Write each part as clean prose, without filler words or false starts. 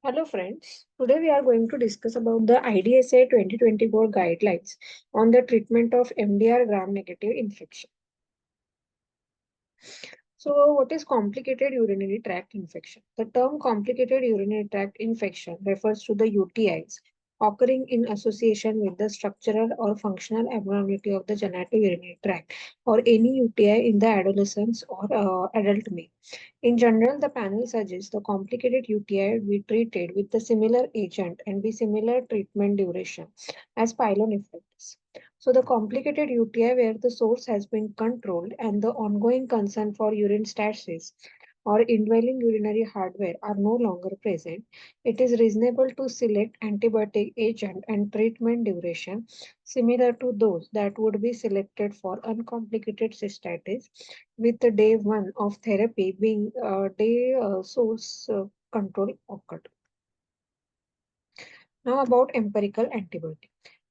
Hello friends, today we are going to discuss about the IDSA 2024 guidelines on the treatment of MDR gram-negative infection. So what is complicated urinary tract infection? The term complicated urinary tract infection refers to the UTIs occurring in association with the structural or functional abnormality of the genital urinary tract or any UTI in the adolescence or adult male. In general, the panel suggests the complicated UTI be treated with the similar agent and be similar treatment duration as pyelonephritis. So the complicated UTI where the source has been controlled and the ongoing concern for urine stasis or indwelling urinary hardware are no longer present, it is reasonable to select antibiotic agent and treatment duration similar to those that would be selected for uncomplicated cystitis, with the day one of therapy being day source control occurred. Now about empirical antibiotic.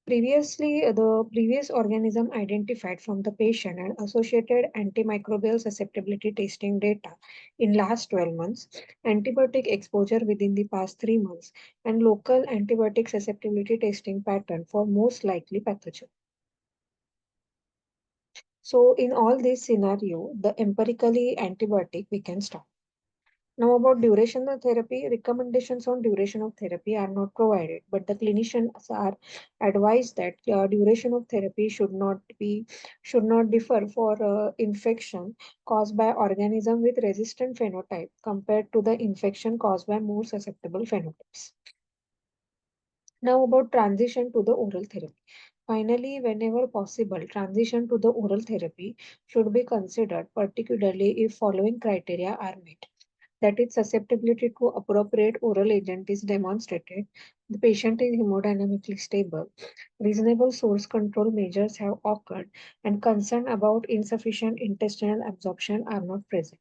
Previously, the previous organism identified from the patient and associated antimicrobial susceptibility testing data in last 12 months, antibiotic exposure within the past 3 months, and local antibiotic susceptibility testing pattern for most likely pathogen. So in all this scenario, the empirically antibiotic we can start. Now, about duration of therapy, recommendations on duration of therapy are not provided, but the clinicians are advised that duration of therapy should not differ for infection caused by organism with resistant phenotype compared to the infection caused by more susceptible phenotypes. Now, about transition to the oral therapy. Finally, whenever possible, transition to the oral therapy should be considered, particularly if following criteria are met, that its susceptibility to appropriate oral agent is demonstrated, the patient is hemodynamically stable, reasonable source control measures have occurred, and concern about insufficient intestinal absorption are not present.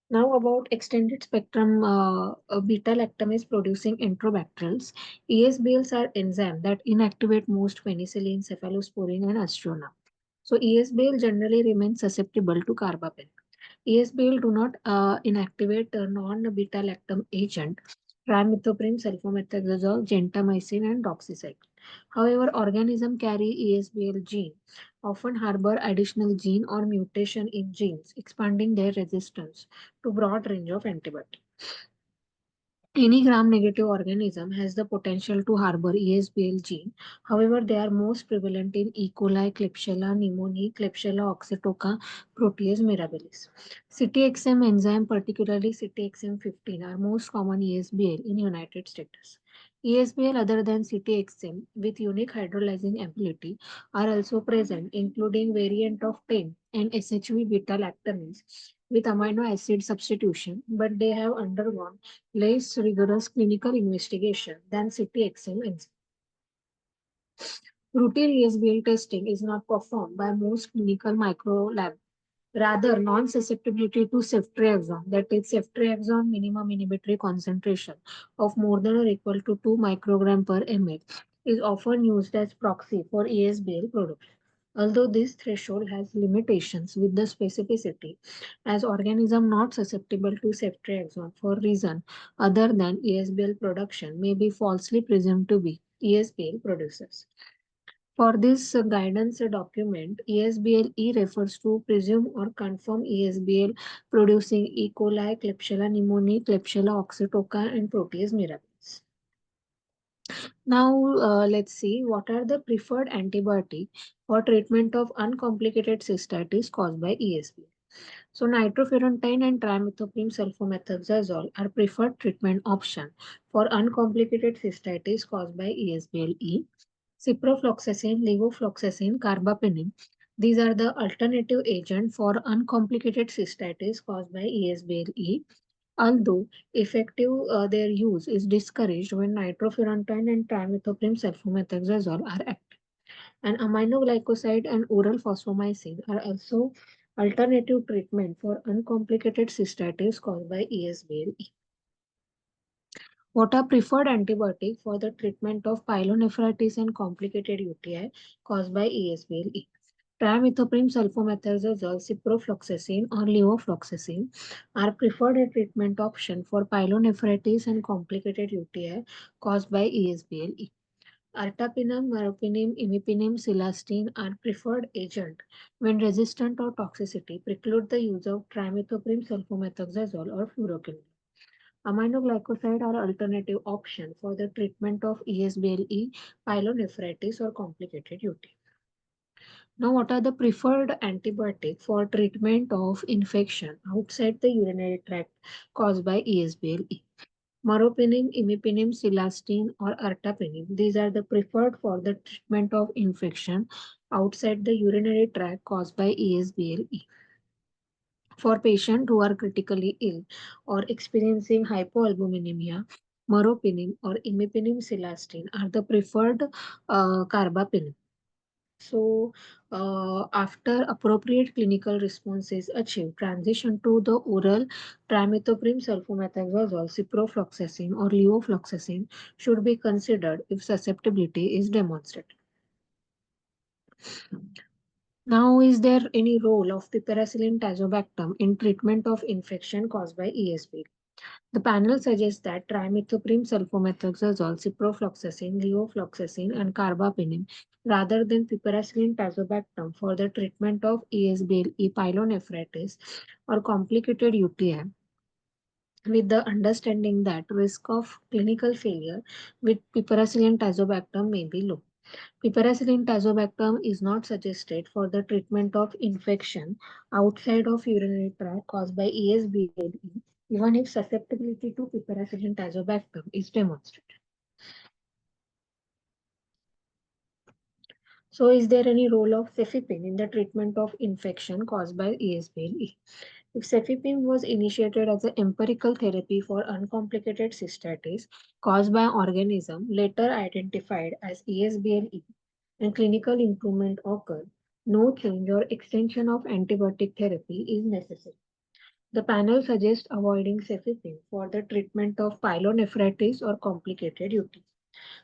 Now about extended spectrum beta lactamase producing enterobacterales. ESBLs are enzymes that inactivate most penicillin, cephalosporin, and aztreonam. So ESBL generally remains susceptible to carbapenem. ESBL do not inactivate a non-beta lactam agent, trimethoprim, sulfamethoxazole, gentamicin, and doxycycline. However, organisms carry ESBL gene, often harbor additional gene or mutation in genes, expanding their resistance to broad range of antibiotics. Any gram-negative organism has the potential to harbor ESBL gene. However, they are most prevalent in E. coli, Klebsiella pneumoniae, Klebsiella oxytoca, Protease mirabilis. CTXM enzyme, particularly CTXM15, are most common ESBL in United States. ESBL other than CTXM with unique hydrolyzing ability are also present, including variant of 10 and SHV beta lactamase with amino acid substitution, but they have undergone less rigorous clinical investigation than CTXM enzyme. Routine ESBL testing is not performed by most clinical micro labs. Rather, non-susceptibility to ceftriaxone, that is ceftriaxone minimum inhibitory concentration of more than or equal to 2 microgram per ml, is often used as proxy for ESBL production. Although this threshold has limitations with the specificity, as organism not susceptible to ceftriaxone for reason other than ESBL production may be falsely presumed to be ESBL producers. For this guidance document, ESBL-E refers to presume or confirm ESBL producing E. coli, Klebsiella pneumoniae, Klebsiella oxytoca, and Protease mirabilis. Now, let's see what are the preferred antibiotic for treatment of uncomplicated cystitis caused by ESBL. So, nitrofurantoin and trimethoprim sulfamethoxazole are preferred treatment option for uncomplicated cystitis caused by ESBL-E. Ciprofloxacin, levofloxacin, carbapenem. These are the alternative agent for uncomplicated cystitis caused by ESBL-E. Although effective, their use is discouraged when nitrofurantoin and trimethoprim sulfamethoxazole are active. And aminoglycoside and oral fosfomycin are also alternative treatment for uncomplicated cystitis caused by ESBL-E. What are preferred antibiotic for the treatment of pyelonephritis and complicated UTI caused by ESBL-E? Trimethoprim sulfamethoxazole, ciprofloxacin, or levofloxacin are preferred treatment option for pyelonephritis and complicated UTI caused by ESBL. Ertapenem, meropenem, imipenem, silastine are preferred agent when resistant or toxicity preclude the use of trimethoprim sulfamethoxazole or furosemide. Aminoglycoside are alternative option for the treatment of ESBLE, pyelonephritis, or complicated UTI. Now, what are the preferred antibiotic for treatment of infection outside the urinary tract caused by ESBLE? Meropenem, imipenem, silastine, or ertapenem. These are the preferred for the treatment of infection outside the urinary tract caused by ESBLE. For patients who are critically ill or experiencing hypoalbuminemia, meropenem or imipenem silastine are the preferred carbapenem. So, after appropriate clinical response is achieved, transition to the oral trimethoprim sulfamethoxazole, ciprofloxacin, or levofloxacin should be considered if susceptibility is demonstrated. Now, is there any role of piperacillin tazobactam in treatment of infection caused by ESB? The panel suggests that trimethoprim sulfamethoxazole, ciprofloxacin, levofloxacin, and carbapenem rather than piperacillin tazobactam for the treatment of ESBL, pyelonephritis, or complicated UTI, with the understanding that risk of clinical failure with piperacillin tazobactam may be low. Piperacillin tazobactam is not suggested for the treatment of infection outside of urinary tract caused by ESBL, even if susceptibility to piperacillin tazobactam is demonstrated. So, is there any role of cefepime in the treatment of infection caused by ESBL? If cefepime was initiated as an empirical therapy for uncomplicated cystitis caused by organism later identified as ESBL and clinical improvement occur, no change or extension of antibiotic therapy is necessary. The panel suggests avoiding cefepime for the treatment of pyelonephritis or complicated UTI.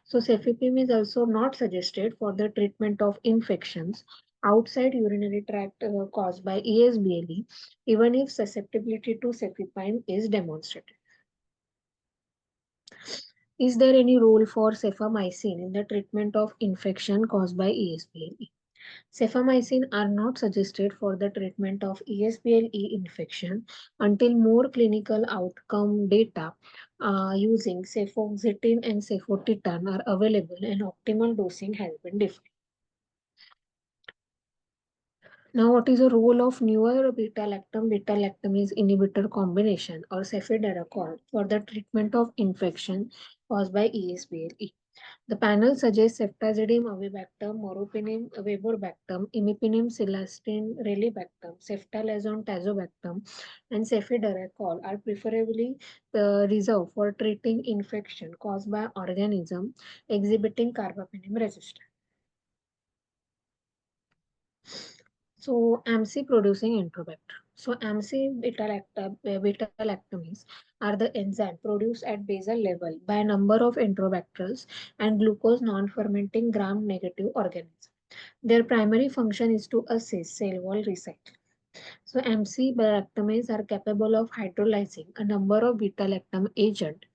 So, cefepime is also not suggested for the treatment of infections outside urinary tract caused by ESBLE, even if susceptibility to cefepime is demonstrated. Is there any role for cefamycin in the treatment of infection caused by ESBLE? Cefamycin are not suggested for the treatment of ESBLE infection until more clinical outcome data using cefoxitin and cefotitan are available and optimal dosing has been defined. Now, what is the role of newer beta-lactamase inhibitor combination or cefiderocol for the treatment of infection caused by ESBLE? The panel suggests ceftazidime avibactam, meropenem vaborbactam, imipenem silastine relibactam, ceftalazone tazobactam, and cefiderocol are preferably reserved for treating infection caused by organism exhibiting carbapenem resistance. So, AMC producing enterobacter. So, AMC beta-lactamase are the enzyme produced at basal level by a number of enterobacterals and glucose non-fermenting gram-negative organisms. Their primary function is to assist cell wall recycling. So, MC lactamase are capable of hydrolyzing a number of beta-lactam agent.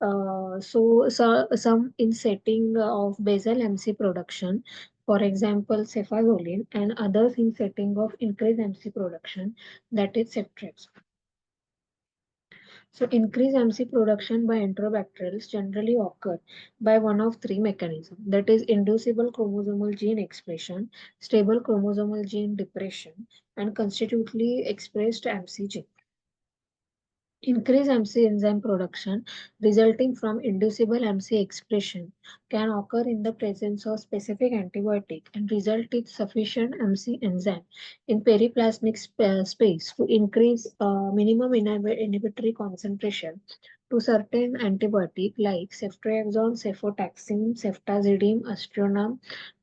Some in setting of basal MC production, for example, cefazolin, and others in setting of increased MC production, that is ceftriaxone. So, increased MC production by enterobacterals generally occur by one of three mechanisms, that is inducible chromosomal gene expression, stable chromosomal gene depression, and constitutively expressed MC gene. Increased MC enzyme production resulting from inducible MC expression can occur in the presence of specific antibiotic and result in sufficient MC enzyme in periplasmic space to increase minimum inhibitory concentration to certain antibiotic like ceftriaxone, cefotaxime, ceftazidime, aztreonam,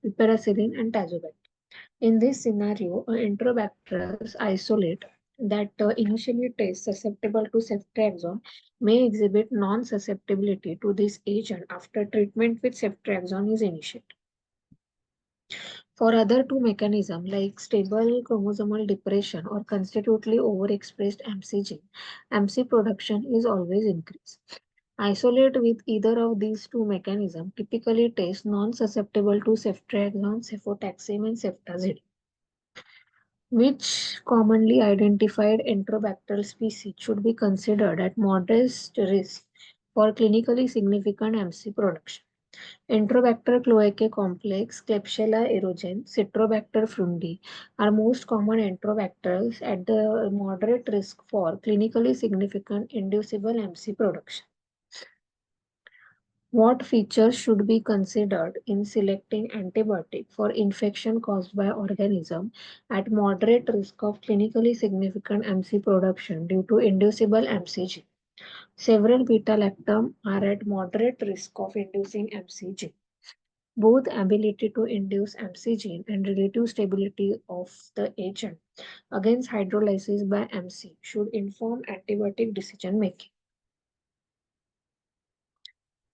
piperacillin, and tazobactam. In this scenario, enterobacterus isolate that initially test susceptible to ceftriaxone may exhibit non-susceptibility to this agent after treatment with ceftriaxone is initiated. For other two mechanisms like stable chromosomal depression or constitutively overexpressed MC gene, MC production is always increased. Isolate with either of these two mechanisms typically test non-susceptible to ceftriaxone, cefotaxime, and ceftazidime, which commonly identified enterobacterial species should be considered at modest risk for clinically significant MC production. Enterobacter cloacae complex, Klebsiella erogens, Citrobacter frundi are most common enterobacterals at the moderate risk for clinically significant inducible MC production. What features should be considered in selecting antibiotic for infection caused by organism at moderate risk of clinically significant MC production due to inducible MCG? Several beta-lactam are at moderate risk of inducing MCG. Both ability to induce MC gene and relative stability of the agent against hydrolysis by MC should inform antibiotic decision making.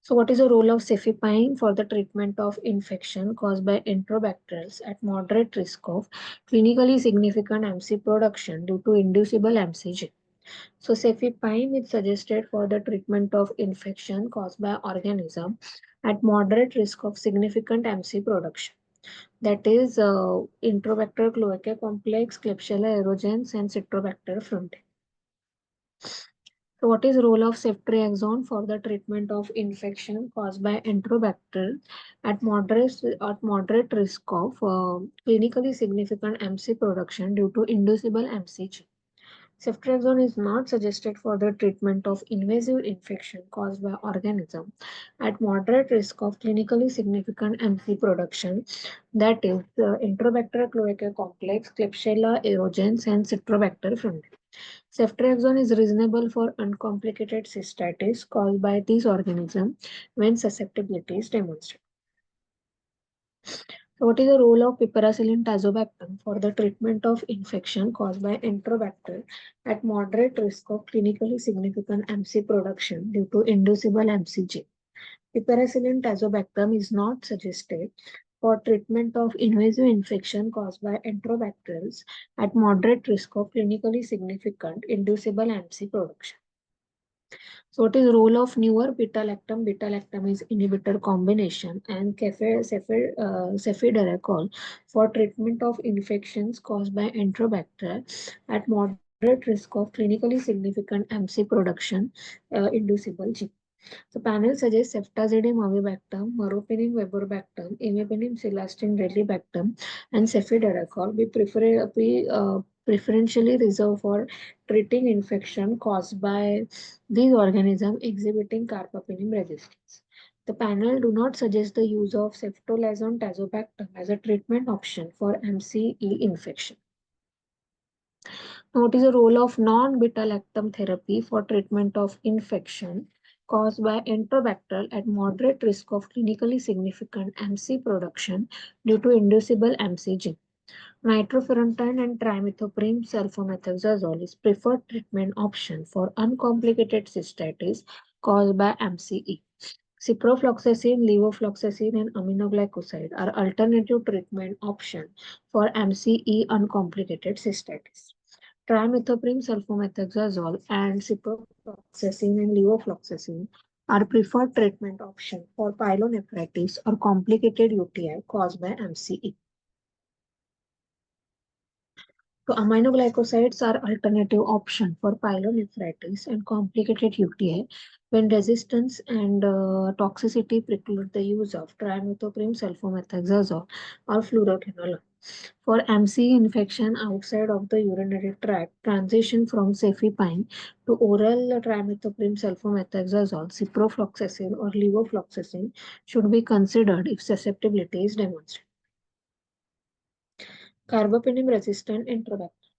So, what is the role of cefepime for the treatment of infection caused by enterobacterals at moderate risk of clinically significant MC production due to inducible MCG? So, cefepime is suggested for the treatment of infection caused by organism at moderate risk of significant MC production. That is Enterobacter cloacae complex, Klebsiella erogens, and Citrobacter frundi. So, what is role of ceftriaxone for the treatment of infection caused by Enterobacter at moderate risk of clinically significant MC production due to inducible MCG? Ceftriaxone is not suggested for the treatment of invasive infection caused by organism at moderate risk of clinically significant MC production, that is, Enterobacter cloacae complex, Klebsiella erogens, and Citrobacter frundi. Ceftriaxone is reasonable for uncomplicated cystitis caused by these organisms when susceptibility is demonstrated. So, what is the role of piperacillin tazobactam for the treatment of infection caused by Enterobacter at moderate risk of clinically significant MC production due to inducible MCG? Piperacillin tazobactam is not suggested for treatment of invasive infection caused by Enterobacterals at moderate risk of clinically significant inducible MC production. So, what is the role of newer beta-lactam? Beta-lactam is inhibitor combination and cefiderocol for treatment of infections caused by Enterobacter at moderate risk of clinically significant MC production inducible G. So, panel suggests ceftazidime avibactam, meropenem verbactam, imipenem celastin relibactam, and cefiderocol preferentially reserved for treating infection caused by these organisms exhibiting carbapenem resistance. The panel do not suggest the use of ceftolazone tazobactam as a treatment option for MCE infection. Now, what is the role of non-beta-lactam therapy for treatment of infection caused by Enterobacter at moderate risk of clinically significant MC production due to inducible MCG? Nitrofurantoin and trimethoprim sulfamethoxazole is preferred treatment option for uncomplicated cystitis caused by MCE. Ciprofloxacin, levofloxacin, and aminoglycoside are alternative treatment option for MCE uncomplicated cystitis. Trimethoprim sulfamethoxazole and ciprofloxacin and levofloxacin are preferred treatment option for pyelonephritis or complicated UTI caused by MCE. So aminoglycosides are alternative option for pyelonephritis and complicated UTI when resistance and toxicity preclude the use of trimethoprim sulfamethoxazole or fluoroquinolone. For MC infection outside of the urinary tract, transition from cefepime to oral trimethoprim sulfamethoxazole, ciprofloxacin, or levofloxacin should be considered if susceptibility is demonstrated. Carbapenem resistant Enterobacter.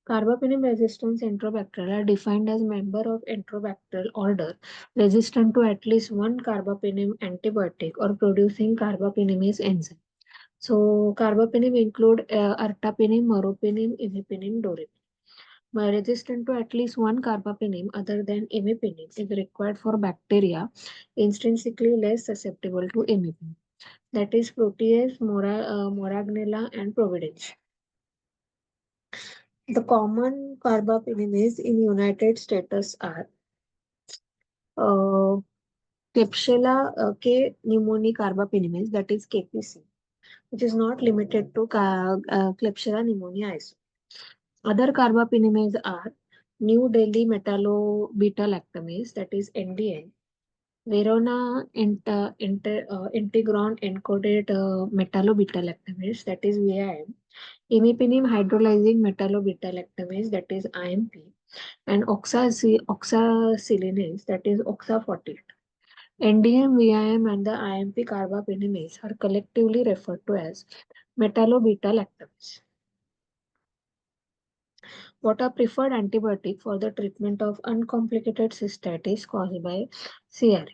Carbapenem resistant Enterobacter are defined as member of Enterobacter order resistant to at least one carbapenem antibiotic or producing carbapenemase enzyme. So carbapenem include ertapenem, meropenem, imipenem, dorepenem. Resistant to at least one carbapenem other than imipenem is required for bacteria intrinsically less susceptible to imipenem. that is Protease, Moraganella, and Providence. The common carbapenemas in United States are uh, Klebsiella K. pneumoniae carbapenemas, that is KPC, which is not limited to Klebsiella pneumoniae. Other carbapenemas are New Delhi metallo-beta-lactamase, that is NDN, Verona integron encoded metallo-beta-lactamase, that is VIM, imipenem hydrolyzing metallo-beta-lactamase, that is IMP, and oxacelinase, that is OXA48. NDM, VIM, and the IMP carbapenemase are collectively referred to as metallo-beta-lactamase. What are preferred antibiotic for the treatment of uncomplicated cystitis caused by CRE?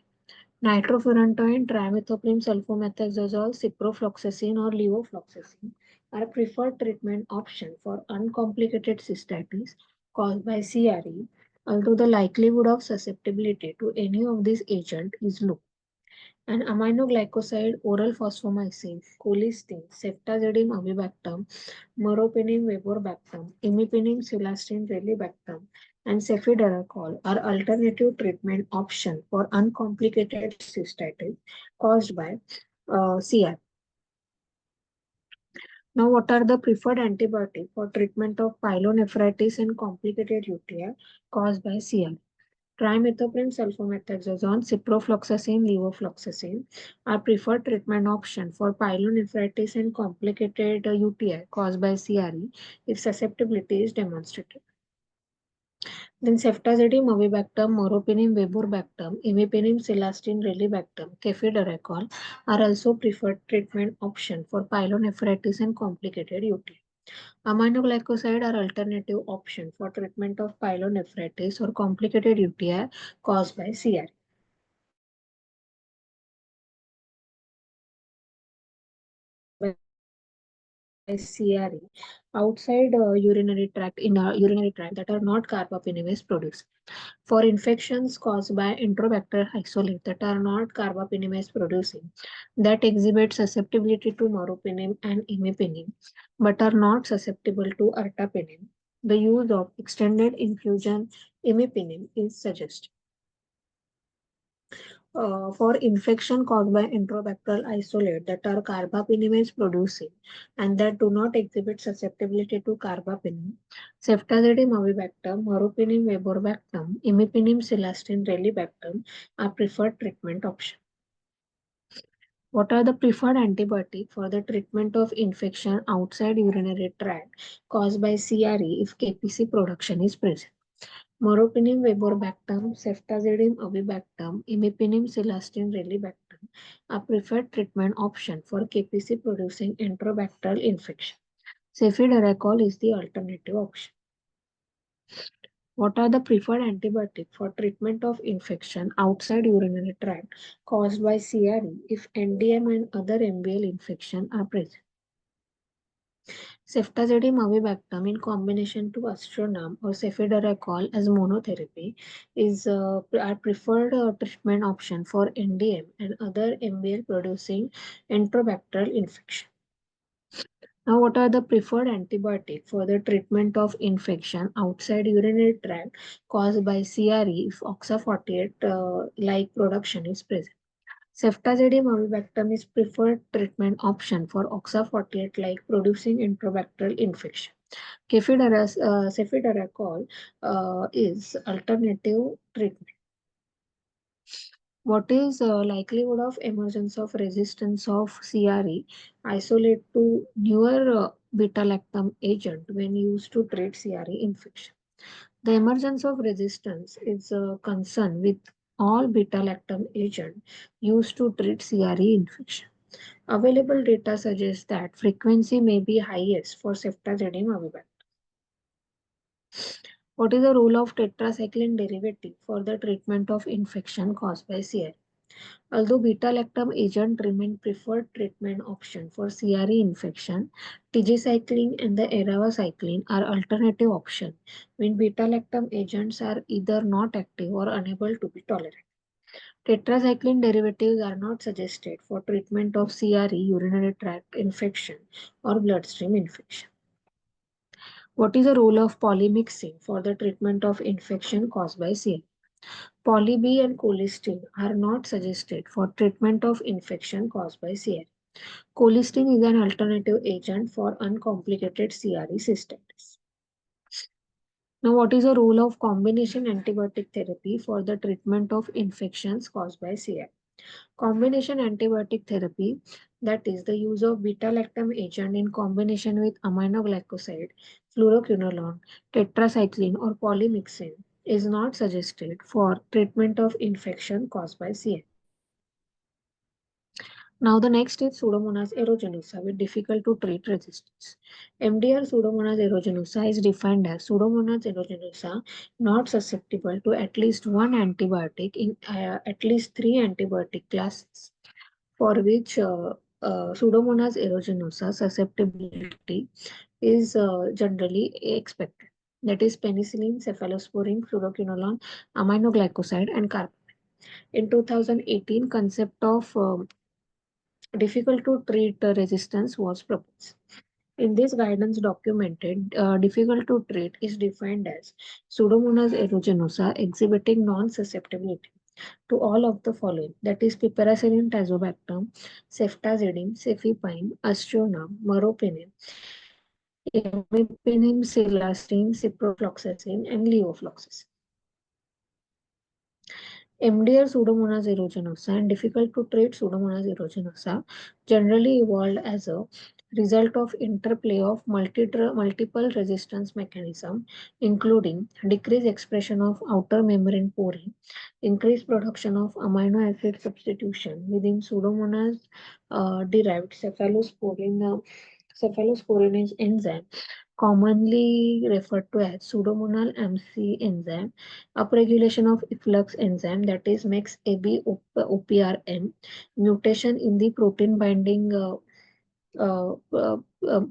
Nitrofurantoin, trimethoprim sulfamethoxazole, ciprofloxacin, or levofloxacin are preferred treatment option for uncomplicated cystitis caused by CRE, although the likelihood of susceptibility to any of these agents is low. And aminoglycoside, oral fosfomycin, colistin, ceftazidime avibactam, meropenem vaporbactam, imipenem cilastatin relibactam, and cefiderocol are alternative treatment options for uncomplicated cystitis caused by CR. Now, what are the preferred antibiotics for treatment of pyelonephritis and complicated UTI caused by CR? Trimethoprim sulfamethoxazole, ciprofloxacin, levofloxacin are preferred treatment option for pyelonephritis and complicated UTI caused by CRE if susceptibility is demonstrated. Then ceftazidime avibactam, meropenem vaporbactam, imipenem cilastatin relibactam, cefiderocol are also preferred treatment option for pyelonephritis and complicated UTI. Aminoglycoside are alternative option for treatment of pyelonephritis or complicated UTI caused by CRE. By CRE outside urinary tract in urinary tract that are not carbapenemase produced. For infections caused by enterobacter isolate that are not carbapenemase producing, that exhibit susceptibility to meropenem and imipenem, but are not susceptible to ertapenem, the use of extended infusion imipenem is suggested. For infection caused by enterobacter isolate that are carbapenemase producing and that do not exhibit susceptibility to carbapenem, ceftazidime avibactam, meropenem vaporbactam, imipenem cilastatin relibactam are preferred treatment option. What are the preferred antibiotics for the treatment of infection outside urinary tract caused by CRE if KPC production is present? Meropenem vaporbactam, ceftazidime avibactam, imipenem cilastatin relibactam are preferred treatment option for KPC producing enterobacterial infection. Cefiderocol is the alternative option. What are the preferred antibiotics for treatment of infection outside urinary tract caused by CRE if NDM and other MBL infection are present? Ceftazidime avibactam in combination to astronam or cefiderocol as monotherapy is our preferred treatment option for NDM and other MBL producing enterobacterial infection. Now, what are the preferred antibiotics for the treatment of infection outside urinary tract caused by CRE if OXA48 like production is present? Ceftazidime avibactam is preferred treatment option for OXA48 like producing enterobacterial infection. Cefiderocol is alternative treatment. What is likelihood of emergence of resistance of CRE isolate to newer beta-lactam agent when used to treat CRE infection? The emergence of resistance is a concern with all beta-lactam agent used to treat CRE infection. Available data suggests that frequency may be highest for ceftazidime avibactam. What is the role of tetracycline derivative for the treatment of infection caused by CRE? Although beta-lactam agent remain preferred treatment option for CRE infection, tigecycline and the eravacycline are alternative option when beta-lactam agents are either not active or unable to be tolerated. Tetracycline derivatives are not suggested for treatment of CRE, urinary tract infection, or bloodstream infection. What is the role of polymyxin for the treatment of infection caused by CRE? Poly B and colistin are not suggested for treatment of infection caused by CRE. Colistin is an alternative agent for uncomplicated CRE cystitis. Now, what is the role of combination antibiotic therapy for the treatment of infections caused by CRE? Combination antibiotic therapy, that is the use of beta-lactam agent in combination with aminoglycoside, fluoroquinolone, tetracycline, or polymyxin, is not suggested for treatment of infection caused by CRE. Now the next is Pseudomonas aeruginosa with difficult to treat resistance. MDR Pseudomonas aeruginosa is defined as Pseudomonas aeruginosa not susceptible to at least one antibiotic in at least three antibiotic classes, for which Pseudomonas aeruginosa susceptibility is generally expected. That is penicillin, cephalosporin, fluoroquinolone, aminoglycoside, and carbapenem. In 2018, concept of difficult to treat resistance was proposed. In this guidance documented, difficult to treat is defined as Pseudomonas aeruginosa exhibiting non-susceptibility to all of the following, that is piperacillin tazobactam, ceftazidime, cefepime, aztreonam, meropenem, imipenem, silastine, ciprofloxacin, and levofloxacin. MDR Pseudomonas aeruginosa and difficult to treat Pseudomonas aeruginosa generally evolved as a result of interplay of multiple resistance mechanisms, including decreased expression of outer membrane porin, increased production of amino acid substitution within Pseudomonas derived cephalosporinase enzyme, commonly referred to as pseudomonal MC enzyme, upregulation of efflux enzyme, that is makes AB OPRM, mutation in the protein binding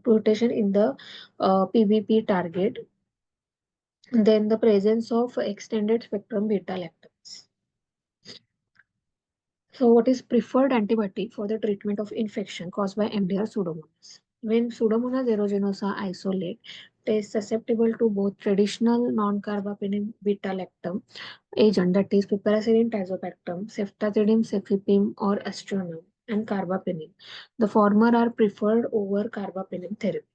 mutation in the PBP target, then the presence of extended spectrum beta lactams. So, what is preferred antibiotic for the treatment of infection caused by MDR Pseudomonas? When Pseudomonas aeruginosa isolate, it is susceptible to both traditional non-carbapenem beta-lactam agent, that is piperacillin tazobactam, ceftazidime, cefepime, or aztreonam, and carbapenem. The former are preferred over carbapenem therapy.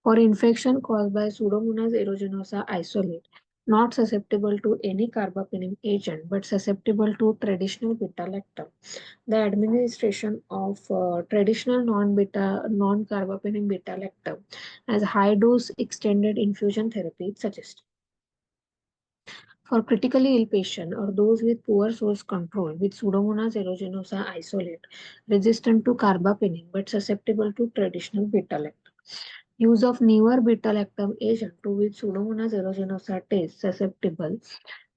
For infection caused by Pseudomonas aeruginosa isolate, not susceptible to any carbapenem agent but susceptible to traditional beta-lactam, the administration of traditional non-carbapenem beta-lactam as high-dose extended infusion therapy is suggested. For critically ill patients or those with poor source control with Pseudomonas aeruginosa isolate resistant to carbapenem but susceptible to traditional beta-lactam, use of newer beta-lactam agent to which Pseudomonas aeruginosa is susceptible,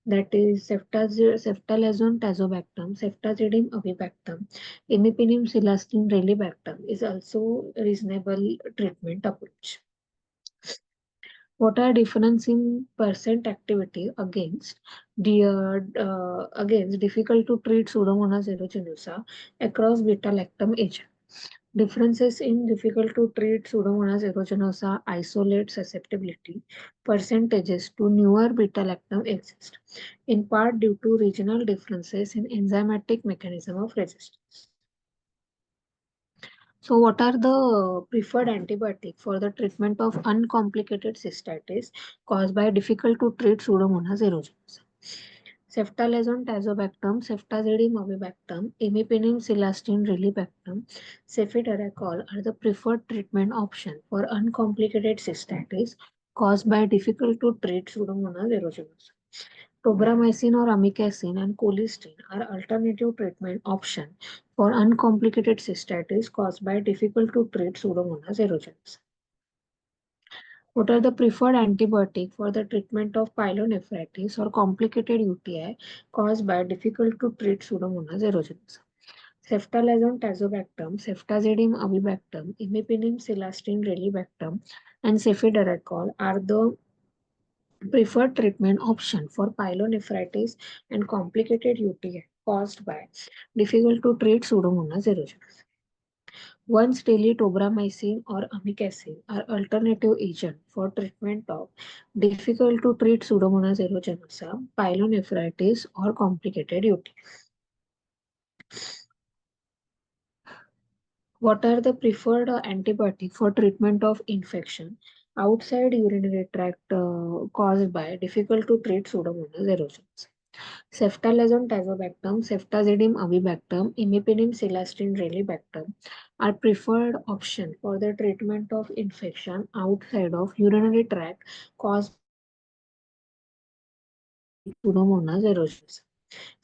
that is ceftalazone tazobactam, ceftazidime avibactam, imipenem silastine relibactam is also a reasonable treatment approach. What are difference in percent activity against difficult to treat Pseudomonas aeruginosa across beta-lactam agent? Differences in difficult to treat Pseudomonas aeruginosa isolate susceptibility percentages to newer beta-lactam exist, in part due to regional differences in enzymatic mechanism of resistance. So, what are the preferred antibiotic for the treatment of uncomplicated cystitis caused by difficult to treat Pseudomonas aeruginosa? Ceftalazone tazobactam, ceftazidime avibactam, imipenem silastine relibactam, cefiderocol are the preferred treatment option for uncomplicated cystitis caused by difficult to treat Pseudomonas aeruginosa. Tobramycin or amikacin and colistin are alternative treatment option for uncomplicated cystitis caused by difficult to treat Pseudomonas aeruginosa. What are the preferred antibiotic for the treatment of pyelonephritis or complicated UTI caused by difficult to treat Pseudomonas aeruginosa? Ceftalazone tazobactam, ceftazidime avibactam, imipenem silastine relibactam, and cefiderocol are the preferred treatment option for pyelonephritis and complicated UTI caused by difficult to treat Pseudomonas aeruginosa. Once daily tobramycin or amikacin are alternative agent for treatment of difficult to treat Pseudomonas aeruginosa, pyelonephritis, or complicated UTI. What are the preferred antibiotic for treatment of infection outside urinary tract caused by difficult to treat Pseudomonas aeruginosa? Ceftolozane tazobactam, ceftazidime avibactam, imipenem cilastatin relibactam are preferred option for the treatment of infection outside of urinary tract caused by difficult to treat Pseudomonas aeruginosa.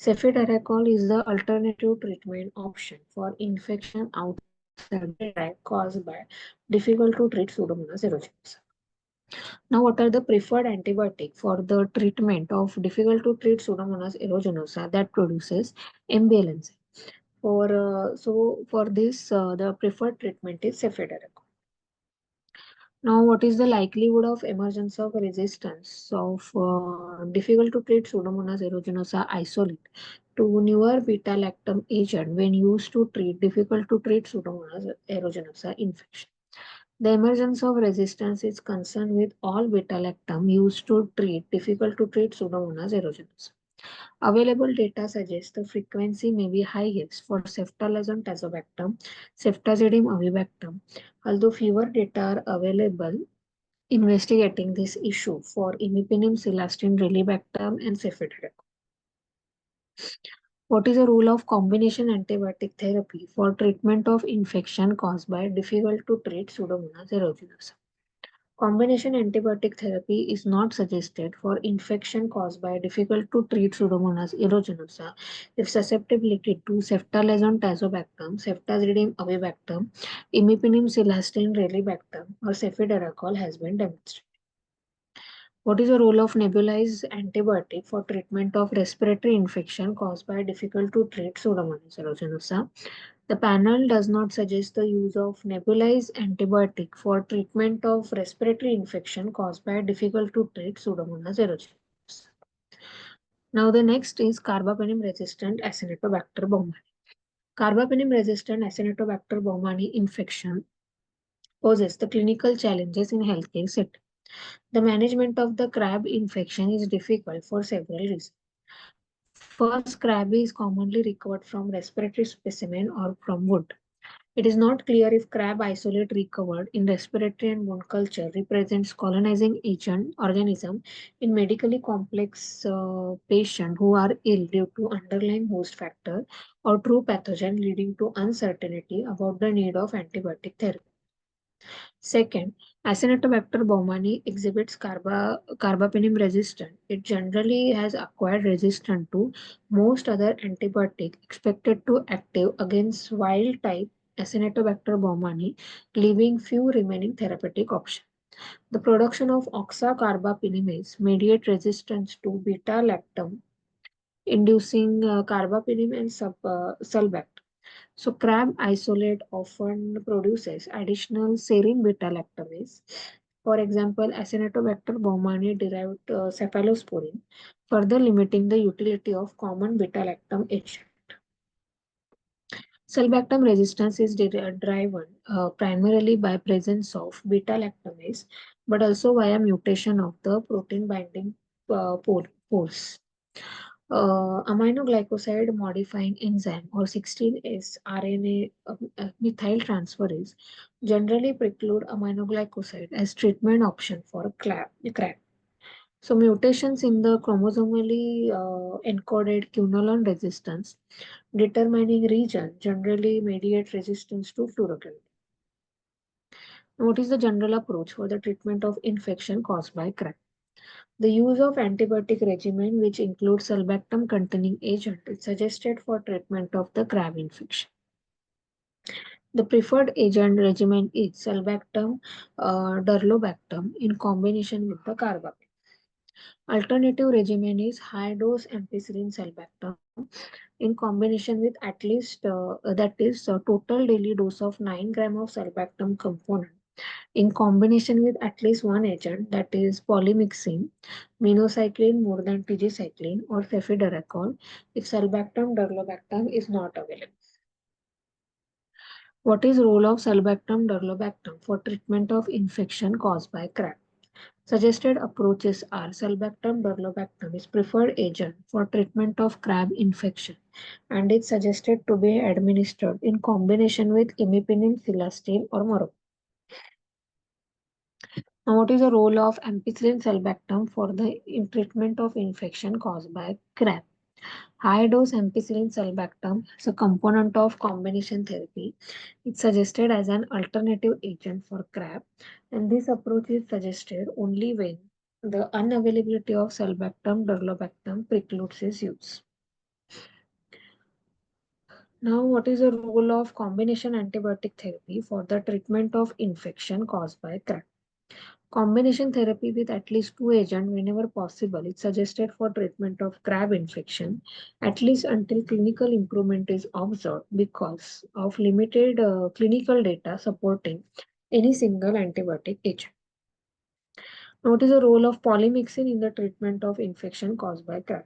Cefiderocol is the alternative treatment option for infection outside the tract caused by difficult to treat Pseudomonas aeruginosa. Now, what are the preferred antibiotic for the treatment of difficult to treat Pseudomonas aeruginosa that produces MBL? For this, the preferred treatment is cefiderocol. Now, what is the likelihood of emergence of resistance of difficult to treat Pseudomonas aeruginosa isolate to newer beta-lactam agent when used to treat difficult to treat Pseudomonas aeruginosa infection? The emergence of resistance is concerned with all beta-lactam used to treat difficult to treat Pseudomonas aeruginosa. Available data suggests the frequency may be highest for ceftolozane tazobactam, ceftazidime avibactam, although fewer data are available investigating this issue for imipenem, cilastatin, relibactam, and cefiderocol. What is the role of combination antibiotic therapy for treatment of infection caused by difficult to treat Pseudomonas aeruginosa? Combination antibiotic therapy is not suggested for infection caused by difficult to treat Pseudomonas aeruginosa if susceptibility to ceftolozane tazobactam, ceftazidime avibactam, imipenem, cilastatin, relibactam, or cefiderocol has been demonstrated. What is the role of nebulized antibiotic for treatment of respiratory infection caused by difficult to treat Pseudomonas aeruginosa? The panel does not suggest the use of nebulized antibiotic for treatment of respiratory infection caused by difficult to treat Pseudomonas aeruginosa. Now the next is carbapenem resistant Acinetobacter baumannii. Carbapenem resistant Acinetobacter baumannii infection poses the clinical challenges in healthcare setting. The management of the crab infection is difficult for several reasons. First, crab is commonly recovered from respiratory specimen or from wood. It is not clear if crab isolate recovered in respiratory and wound culture represents colonizing agent organism in medically complex patients who are ill due to underlying host factor or true pathogen, leading to uncertainty about the need of antibiotic therapy. Second, Acinetobacter baumannii exhibits carbapenem resistance. It generally has acquired resistance to most other antibiotic expected to active against wild type Acinetobacter baumannii, leaving few remaining therapeutic options. The production of oxacarbapenemase mediate resistance to beta-lactam, inducing carbapenem and sulbactam. So crab isolate often produces additional serine beta-lactamase. For example, Acinetobacter baumannii derived cephalosporin, further limiting the utility of common beta-lactam agent. Sulbactam resistance is driven primarily by presence of beta-lactamase, but also via mutation of the protein binding pores. Aminoglycoside modifying enzyme or 16S RNA methyl transferase generally preclude aminoglycoside as treatment option for crack. So mutations in the chromosomally encoded quinolone resistance determining region generally mediate resistance to fluorochemical. What is the general approach for the treatment of infection caused by crack? The use of antibiotic regimen, which includes sulbactam containing agent, is suggested for treatment of the crab infection. The preferred agent regimen is sulbactam durlobactam in combination with the carbapenem. Alternative regimen is high dose ampicillin sulbactam in combination with at least that is a total daily dose of 9 gram of sulbactam component in combination with at least one agent, that is polymyxin, minocycline more than tigecycline, or cefiderocol if sulbactam durlobactam is not available. What is role of sulbactam durlobactam for treatment of infection caused by crab? Suggested approaches are sulbactam durlobactam is preferred agent for treatment of crab infection and is suggested to be administered in combination with imipenem, cilastatin, or moro. Now, what is the role of ampicillin sulbactam for the treatment of infection caused by crab? High dose ampicillin sulbactam is a component of combination therapy. It's suggested as an alternative agent for crab, and this approach is suggested only when the unavailability of sulbactam durlobactam precludes its use. Now, what is the role of combination antibiotic therapy for the treatment of infection caused by crab? Combination therapy with at least two agents whenever possible is suggested for treatment of crab infection, at least until clinical improvement is observed because of limited clinical data supporting any single antibiotic agent. Now, what is the role of polymyxin in the treatment of infection caused by crab?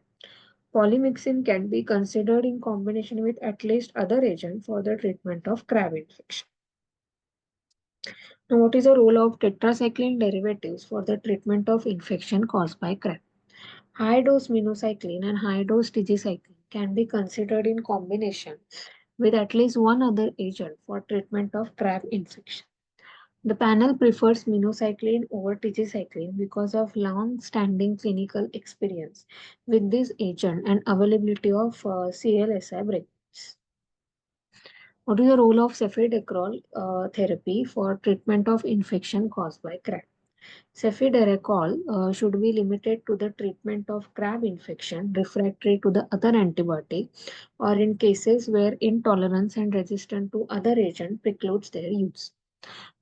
Polymyxin can be considered in combination with at least other agent for the treatment of crab infection. Now, what is the role of tetracycline derivatives for the treatment of infection caused by crab? High dose minocycline and high dose tigecycline can be considered in combination with at least one other agent for treatment of crab infection. The panel prefers minocycline over tigecycline because of long-standing clinical experience with this agent and availability of CLSI breakthroughs. What is the role of cefiderocol therapy for treatment of infection caused by crab? Cefiderocol should be limited to the treatment of crab infection refractory to the other antibiotic or in cases where intolerance and resistance to other agent precludes their use.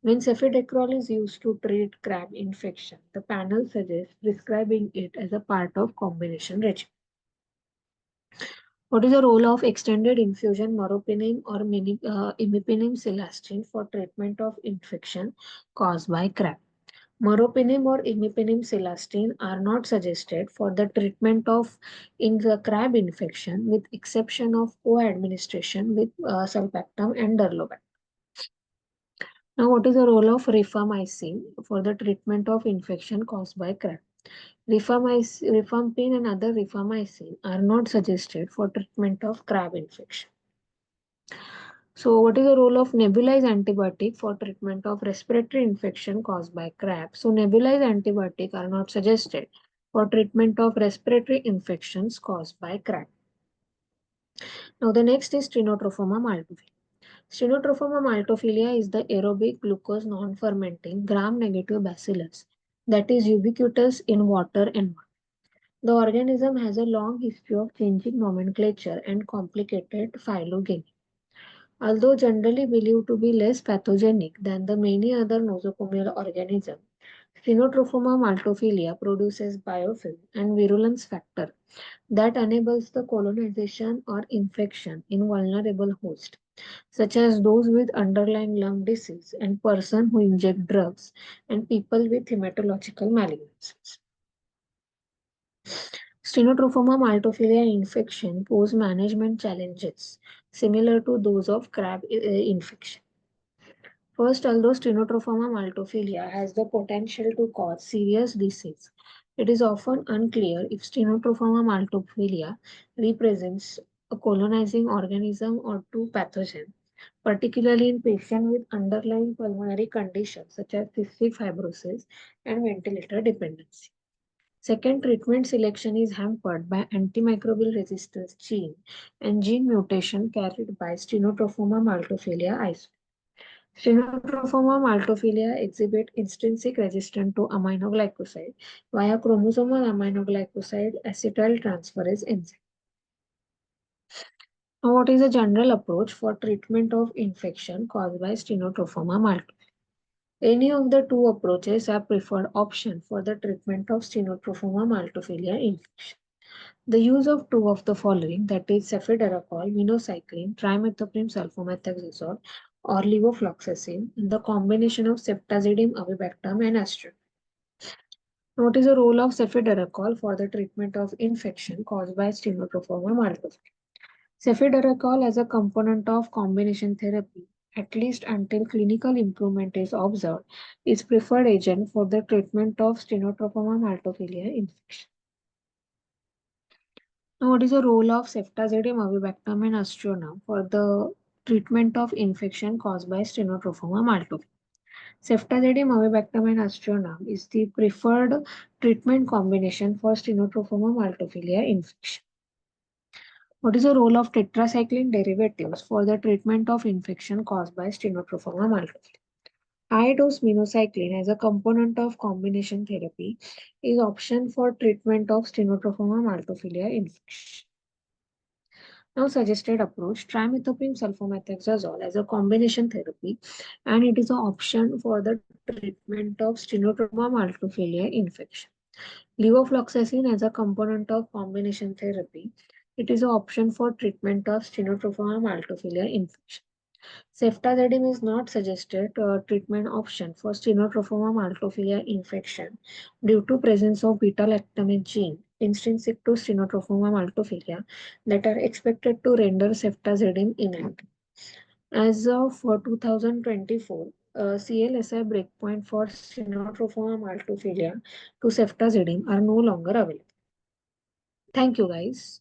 When cefiderocol is used to treat crab infection, the panel suggests prescribing it as a part of combination regimen. What is the role of extended infusion meropenem or imipenem cilastatin for treatment of infection caused by crab? Meropenem or imipenem cilastatin are not suggested for the treatment of in the crab infection with exception of co-administration with sulbactam and durlobactam. Now, what is the role of rifamycin for the treatment of infection caused by crab? Rifampin and other rifamycin are not suggested for treatment of crab infection. So, what is the role of nebulized antibiotic for treatment of respiratory infection caused by crab? So, nebulized antibiotic are not suggested for treatment of respiratory infections caused by crab. Now, the next is Stenotrophoma maltophilia. Stenotrophoma maltophilia is the aerobic glucose non-fermenting gram-negative bacillus that is ubiquitous in water and mud. The organism has a long history of changing nomenclature and complicated phylogeny. Although generally believed to be less pathogenic than the many other nosocomial organisms, Stenotrophoma maltophilia produces biofilm and virulence factor that enables the colonization or infection in vulnerable hosts, such as those with underlying lung disease and persons who inject drugs and people with hematological malignancies. Stenotrophoma maltophilia infection pose management challenges similar to those of crab infection. First, although Stenotrophoma maltophilia has the potential to cause serious disease, it is often unclear if Stenotrophoma maltophilia represents a colonizing organism or two pathogens, particularly in patients with underlying pulmonary conditions such as cystic fibrosis and ventilator dependency. Second, treatment selection is hampered by antimicrobial resistance gene and gene mutation carried by Stenotrophoma maltophilia isolate. Stenotrophoma maltophilia exhibit intrinsic resistance to aminoglycoside via chromosomal aminoglycoside acetyltransferase enzyme. Now, what is a general approach for treatment of infection caused by Stenotrophoma maltophilia? Any of the two approaches are preferred option for the treatment of Stenotrophoma maltophilia infection. The use of two of the following, that is cefiderocol, minocycline, trimethoprim sulfomethoxazole, or levofloxacin in the combination of ceftazidime, avibactam, and aspirin. What is the role of cefiderocol for the treatment of infection caused by Stenotrophomonas maltodextrin? Cefiderocol as a component of combination therapy, at least until clinical improvement is observed, is preferred agent for the treatment of Stenotrophomonas maltophilia infection. Now, what is the role of ceftazidime, avibactam, and aztreonam for the treatment of infection caused by Stenotrophomonas maltophilia? Ceftazidime, avibactam, and aztreonam is the preferred treatment combination for Stenotrophomonas maltophilia infection. What is the role of tetracycline derivatives for the treatment of infection caused by Stenotrophomonas maltophilia? High-dose minocycline as a component of combination therapy is option for treatment of Stenotrophomonas maltophilia infection. Now suggested approach, trimethoprim sulfamethoxazole as a combination therapy, and it is an option for the treatment of Stenotrophomonas maltophilia infection. Levofloxacin as a component of combination therapy, it is an option for treatment of Stenotrophomonas maltophilia infection. Ceftazidime is not suggested treatment option for Stenotrophomonas maltophilia infection due to presence of beta-lactamase gene intrinsic to Stenotrophomonas maltophilia that are expected to render ceftazidime inactive. As of 2024, CLSI breakpoint for Stenotrophomonas maltophilia to ceftazidime are no longer available. Thank you, guys.